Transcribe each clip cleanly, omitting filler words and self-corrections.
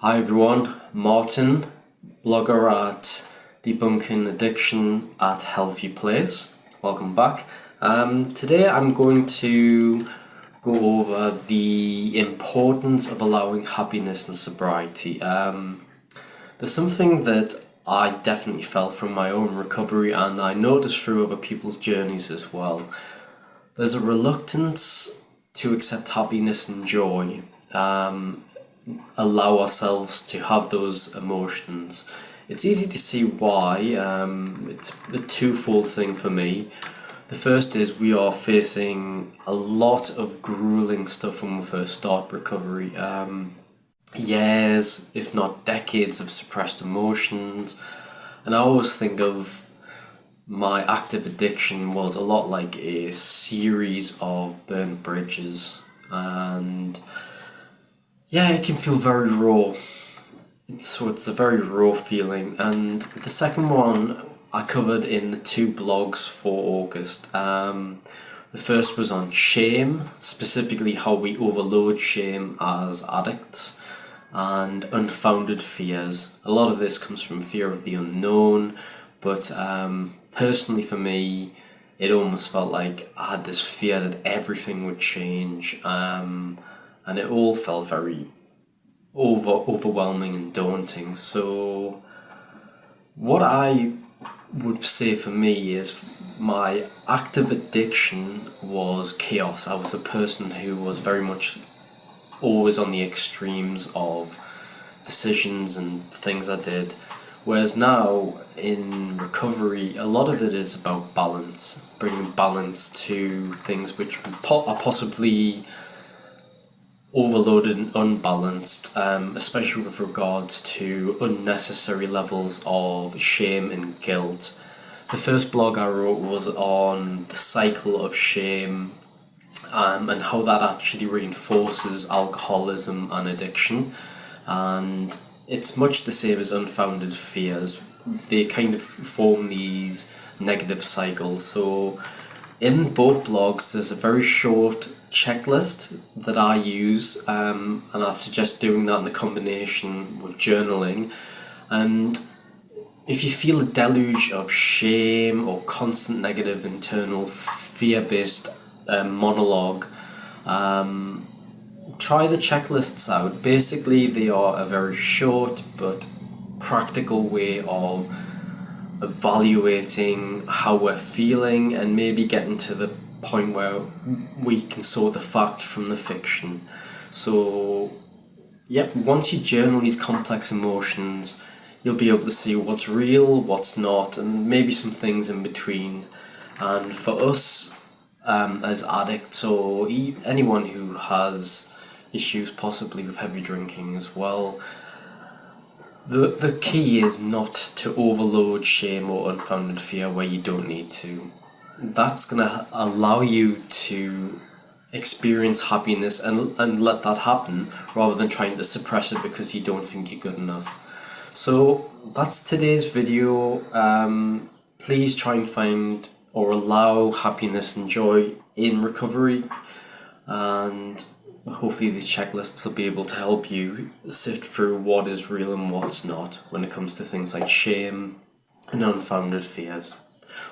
Hi everyone, Martin, blogger at Debunking Addiction at HealthyPlace. Welcome back. Today I'm going to go over the importance of allowing happiness and sobriety. There's something that I definitely felt from my own recovery, and I noticed through other people's journeys as well. There's a reluctance to accept happiness and joy. Allow ourselves to have those emotions. It's easy to see why. It's a twofold thing for me. The first is we are facing a lot of grueling stuff when we first start recovery. Years, if not decades, of suppressed emotions. And I always think of my active addiction was a lot like a series of burnt bridges. And yeah, it can feel very raw. So it's a very raw feeling. And the second one I covered in the two blogs for August. The first was on shame, specifically how we overload shame as addicts, and unfounded fears. A lot of this comes from fear of the unknown, but personally for me, it almost felt like I had this fear that everything would change. And it all felt very overwhelming and daunting. So what I would say for me is my active addiction was chaos. I was a person who was very much always on the extremes of decisions and things I did. Whereas now in recovery, a lot of it is about balance, bringing balance to things which are possibly overloaded and unbalanced, especially with regards to unnecessary levels of shame and guilt. The first blog I wrote was on the cycle of shame, and how that actually reinforces alcoholism and addiction. And it's much the same as unfounded fears. They kind of form these negative cycles. So in both blogs, there's a very short checklist that I use, and I suggest doing that in a combination with journaling. And if you feel a deluge of shame or constant negative internal fear-based monologue, try the checklists out. Basically, they are a very short but practical way of evaluating how we're feeling and maybe getting to the point where we can sort the fact from the fiction. So yep, once you journal these complex emotions, you'll be able to see what's real, what's not, and maybe some things in between. And for us as addicts, or anyone who has issues possibly with heavy drinking as well, the key is not to overload shame or unfounded fear where you don't need to. That's going to allow you to experience happiness and let that happen, rather than trying to suppress it because you don't think you're good enough. So that's today's video. Please try and find or allow happiness and joy in recovery, and hopefully these checklists will be able to help you sift through what is real and what's not when it comes to things like shame and unfounded fears.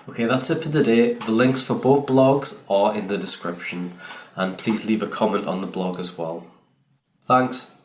Okay, that's it for today. The links for both blogs are in the description, and please leave a comment on the blog as well. Thanks.